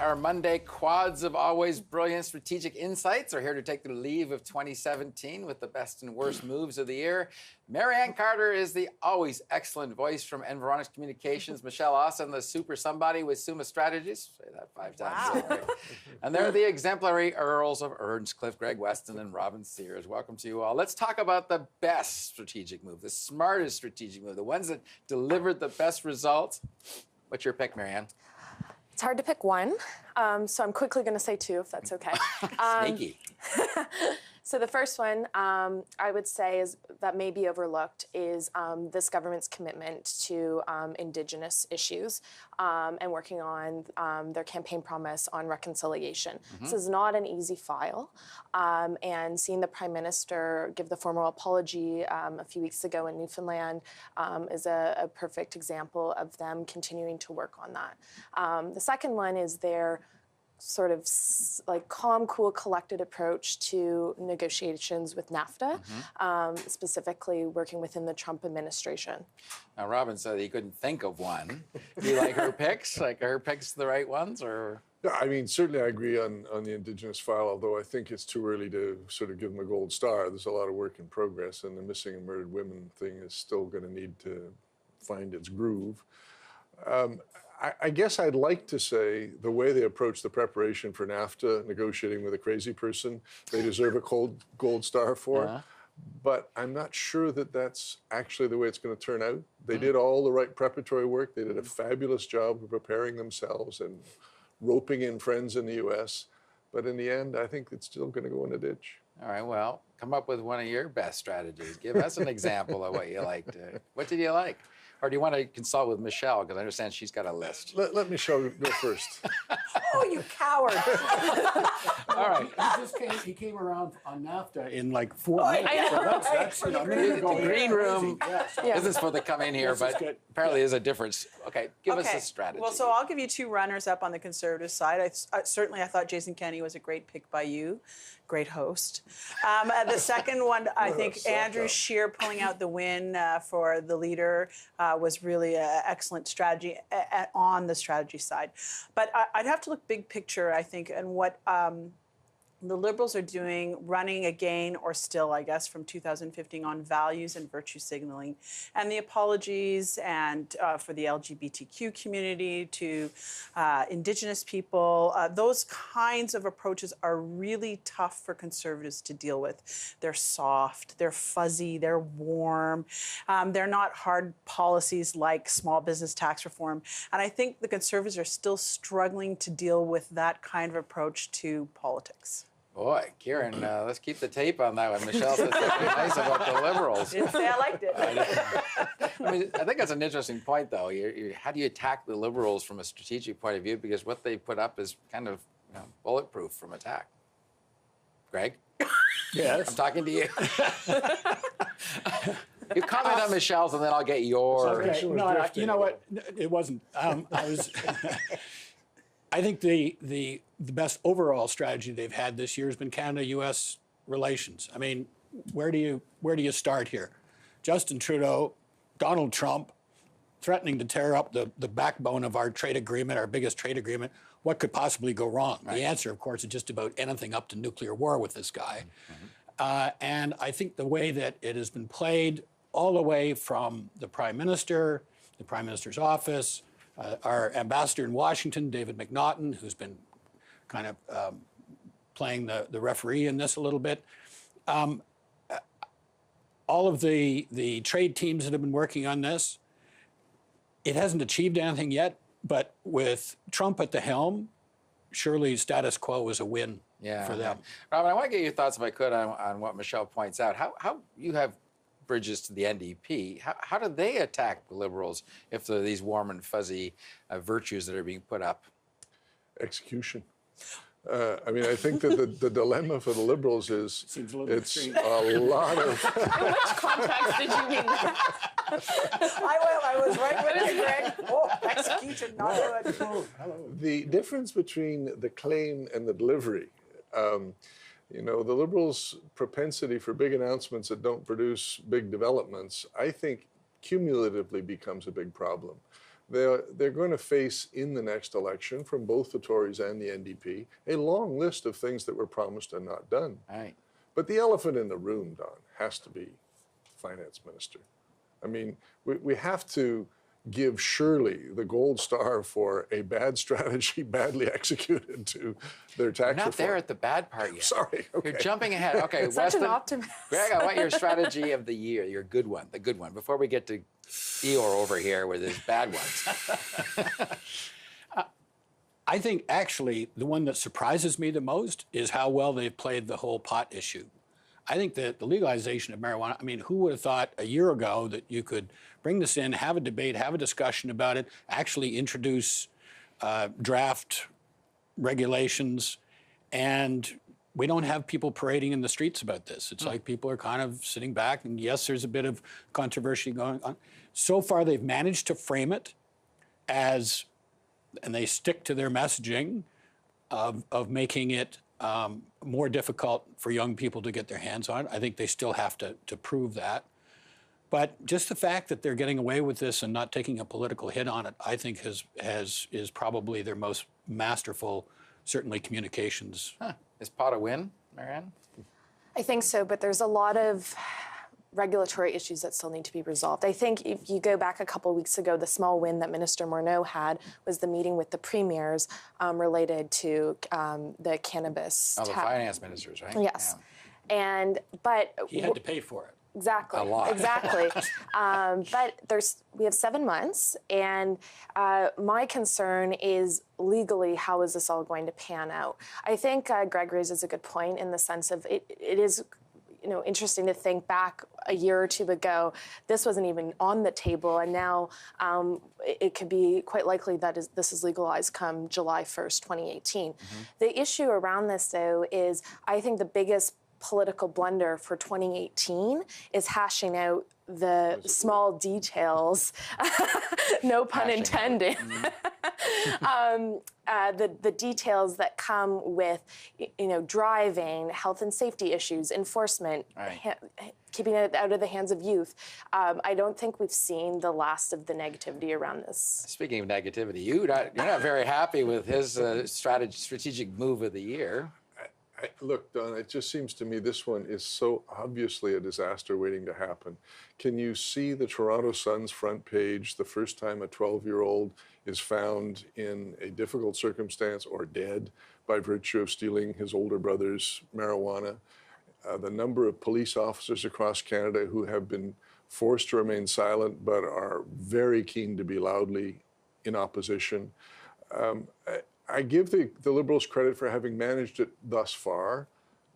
Our Monday quads of always brilliant strategic insights are here to take the leave of 2017 with the best and worst moves of the year. Marianne Carter is the always excellent voice from Environics Communications. Michelle Austin, the super somebody with Summa Strategies. Say that 5 times. Wow. And they're the exemplary Earls of Earnscliffe, Greg Weston and Robin Sears. Welcome to you all. Let's talk about the best strategic move, the smartest strategic move, the ones that delivered the best results. What's your pick, Marianne? It's hard to pick one, so I'm quickly going to say two, if that's okay. Sneaky. So the first one I would say is that may be overlooked is this government's commitment to Indigenous issues and working on their campaign promise on reconciliation. This is not an easy file, and seeing the Prime Minister give the formal apology a few weeks ago in Newfoundland is a perfect example of them continuing to work on that. The second one is their sort of like calm, cool, collected approach to negotiations with NAFTA, specifically working within the Trump administration. Now, Robin said he couldn't think of one. Do you like her picks? Like, are her picks the right ones, or? Yeah, I mean, certainly I agree on the Indigenous file, although I think it's too early to sort of give them a gold star. There's a lot of work in progress, and the missing and murdered women thing is still going to need to find its groove. I guess I'd like to say the way they approach the preparation for NAFTA, negotiating with a crazy person, they deserve a gold star for. But I'm not sure that that's actually the way it's going to turn out. They did all the right preparatory work. They did a fabulous job of preparing themselves and roping in friends in the U.S. But in the end, I think it's still going to go in a ditch. All right, well, come up with one of your best strategies. Give us an example of what you liked. What did you like? Or do you want to consult with Michelle? Because I understand she's got a list. Let Michelle go first. Oh, you coward. All right. He came around on NAFTA in like 4 minutes. So that's The green room isn't supposed to come in here, but apparently there's a difference. Okay, give us a strategy. Well, so I'll give you two runners up on the Conservative side. I thought Jason Kenney was a great pick by you. Great host. The second one, I think Andrew Scheer pulling out the win for the leader was really an excellent strategy on the strategy side. But I'd have to look big picture, I think, and what the Liberals are doing, running again, or still, I guess, from 2015 on values and virtue signaling, and the apologies and for the LGBTQ community to Indigenous people. Those kinds of approaches are really tough for Conservatives to deal with. They're soft, they're fuzzy, they're warm. They're not hard policies like small business tax reform. And I think the Conservatives are still struggling to deal with that kind of approach to politics. Boy, Kieran, let's keep the tape on that one. Michelle said something nice about the Liberals. Didn't say I liked it. I mean, I think that's an interesting point, though. How do you attack the Liberals from a strategic point of view? Because what they put up is kind of bulletproof from attack. Greg? Yes. I'm talking to you. You comment on Michelle's, and then I'll get your... Okay. No, you know what? It wasn't. I think the best overall strategy they've had this year has been Canada-U.S. relations. I mean, where do you start here? Justin Trudeau, Donald Trump, threatening to tear up the backbone of our trade agreement, our biggest trade agreement. What could possibly go wrong? Right. The answer, of course, is just about anything up to nuclear war with this guy. And I think the way that it has been played all the way from the Prime Minister, the Prime Minister's office, our ambassador in Washington, David McNaughton, who's been kind of playing the referee in this a little bit. All of the trade teams that have been working on this, it hasn't achieved anything yet, but with Trump at the helm, surely status quo is a win for them. Robin, I want to get your thoughts, if I could, on what Michelle points out. How you have bridges to the NDP. How do they attack the Liberals if there are these warm and fuzzy virtues that are being put up? Execution. I mean, I think that the dilemma for the Liberals is it's a lot of... In which context did you mean that? I was right with you, Greg. Oh, execution, not good. The difference between the claim and the delivery, you know, the Liberals' propensity for big announcements that don't produce big developments, I think cumulatively becomes a big problem. they're going to face in the next election from both the Tories and the NDP a long list of things that were promised and not done. Right. But the elephant in the room, Don, has to be finance minister. I mean, we have to give Shirley the gold star for a bad strategy badly executed to their tax Not reform. there at the bad part yet. Sorry. Okay. You're jumping ahead. Okay, Such an Weston. optimist. Greg, I want your strategy of the year, your good one, the good one, before we get to Eeyore over here with his bad ones. I think actually the one that surprises me the most is how well they've played the whole pot issue. I think that the legalization of marijuana, I mean, who would have thought a year ago that you could bring this in, have a debate, have a discussion about it, actually introduce draft regulations, and we don't have people parading in the streets about this. It's like people are kind of sitting back, and yes, there's a bit of controversy going on. So far, they've managed to frame it as, and they stick to their messaging of making it more difficult for young people to get their hands on. I think they still have to prove that. But just the fact that they're getting away with this and not taking a political hit on it, I think is probably their most masterful, certainly communications. Huh. Is pot a win, Marianne? I think so, but there's a lot of regulatory issues that still need to be resolved. I think if you go back a couple of weeks ago, the small win that Minister Morneau had was the meeting with the premiers related to the cannabis. Oh, the finance ministers, right? Yes, Yeah. but He had to pay for it. exactly, A lot. exactly. But we have 7 months, and my concern is legally how is this all going to pan out? I think Greg raises a good point in the sense of it is. Interesting to think back a year or two ago, this wasn't even on the table, and now it could be quite likely that this is legalized come July 1st, 2018. Mm-hmm. The issue around this, though, is I think the biggest political blunder for 2018 is hashing out the small details, no pun intended, the details that come with, driving, health and safety issues, enforcement, right. Keeping it out of the hands of youth. I don't think we've seen the last of the negativity around this. Speaking of negativity, you're not very happy with his strategic move of the year. Look, Don, it just seems to me this one is so obviously a disaster waiting to happen. Can you see the Toronto Sun's front page the first time a 12-year-old is found in a difficult circumstance or dead by virtue of stealing his older brother's marijuana? The number of police officers across Canada who have been forced to remain silent but are very keen to be loudly in opposition. I give the Liberals credit for having managed it thus far.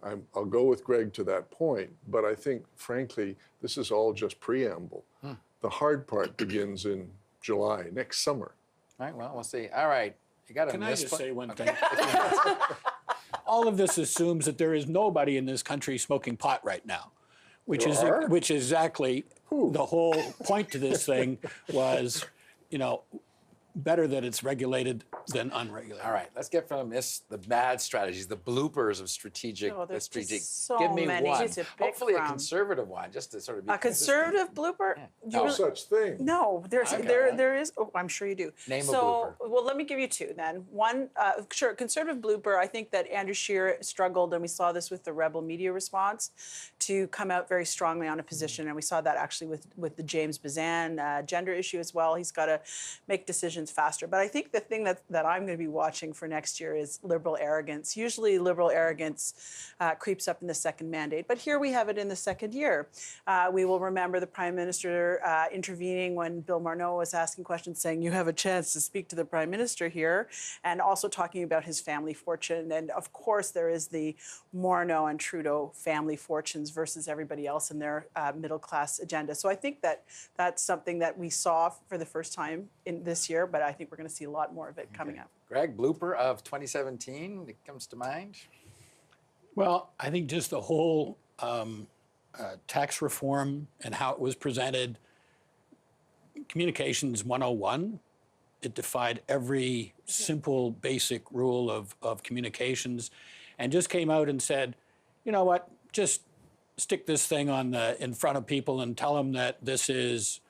I'll go with Greg to that point, but I think, frankly, this is all just preamble. The hard part begins in July, next summer. All right, well, we'll see. All right, you got to Can I just say one thing? All of this assumes that there is nobody in this country smoking pot right now, which is exactly the whole point to this thing was, better that it's regulated than unregulated. All right, let's get from the bad strategies, the bloopers of strategic. there's strategic. just so Give me many one. to pick Hopefully a from. conservative one, just to sort of be A conservative blooper? Do you No really- such thing. No, there is. Oh, I'm sure you do. Name a so, well, let me give you two then. One, sure, conservative blooper. I think that Andrew Scheer struggled, and we saw this with the Rebel media response, to come out very strongly on a position, and we saw that actually with the James Bazan gender issue as well. He's got to make decisions faster. But I think the thing that I'm going to be watching for next year is Liberal arrogance. Usually, Liberal arrogance creeps up in the second mandate, but here we have it in the second year. We will remember the Prime Minister intervening when Bill Morneau was asking questions, saying, "You have a chance to speak to the Prime Minister here," and also talking about his family fortune. And of course, there is the Morneau and Trudeau family fortunes versus everybody else in their middle class agenda. So I think that that's something that we saw for the first time in this year, but I think we're going to see a lot more of it coming up. Greg, blooper of 2017 that comes to mind? Well, I think just the whole tax reform and how it was presented, Communications 101, it defied every simple, basic rule of communications and just came out and said, you know what, just stick this thing in front of people and tell them that this is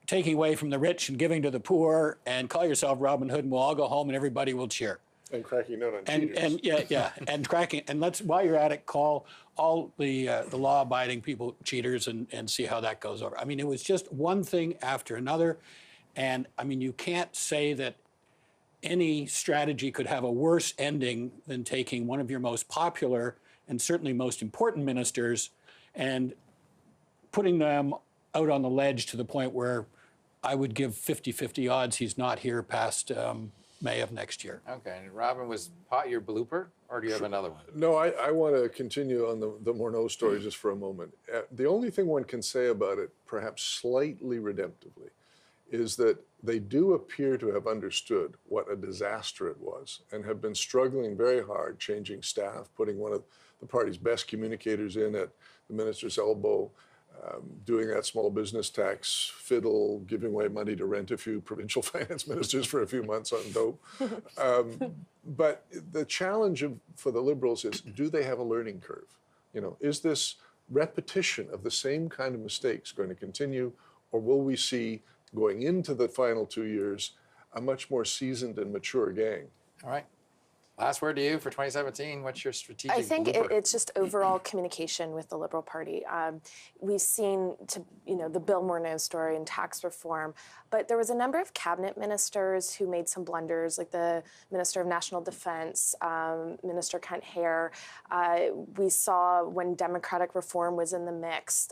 taking away from the rich and giving to the poor, and call yourself Robin Hood, and we'll all go home and everybody will cheer. And cracking down on And cheaters. and cracking, and let's, while you're at it, call all the law-abiding people cheaters and see how that goes over. I mean, it was just one thing after another, and I mean, you can't say that any strategy could have a worse ending than taking one of your most popular and certainly most important ministers and putting them out on the ledge to the point where I would give 50-50 odds he's not here past May of next year. Okay, and Robin, was pot your blooper, or do you have another one? No, I want to continue on the Morneau story just for a moment. The only thing one can say about it, perhaps slightly redemptively, is that they do appear to have understood what a disaster it was and have been struggling very hard, changing staff, putting one of the party's best communicators in at the minister's elbow, doing that small business tax fiddle, giving away money to rent a few provincial finance ministers for a few months on dope. But the challenge for the Liberals is, do they have a learning curve? You know, is this repetition of the same kind of mistakes going to continue, or will we see, going into the final 2 years, a much more seasoned and mature gang? All right. Last word to you for 2017. What's your strategic I think blooper? it's just overall communication with the Liberal Party. We've seen, the Bill Morneau story and tax reform, but there was a number of cabinet ministers who made some blunders, like the Minister of National Defense, Minister Kent Hare. We saw when democratic reform was in the mix,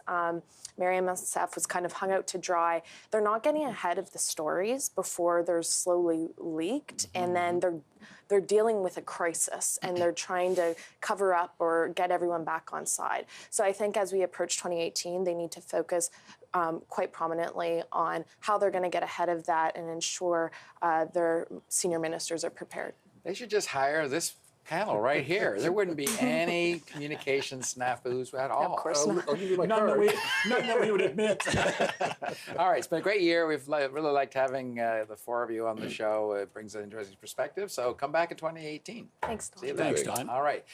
Mariam Monsef was kind of hung out to dry. They're not getting ahead of the stories before they're slowly leaked, and then they're dealing with a crisis and they're trying to cover up or get everyone back on side. So I think as we approach 2018, they need to focus quite prominently on how they're going to get ahead of that and ensure their senior ministers are prepared. They should just hire this panel right here. There wouldn't be any communication snafus at all. Of course not. I'll give you my None card. that we would admit. All right, it's been a great year. We've really liked having the four of you on the show. It brings an interesting perspective. So come back in 2018. Thanks, Dawn. See you then. Thanks, Don. All right.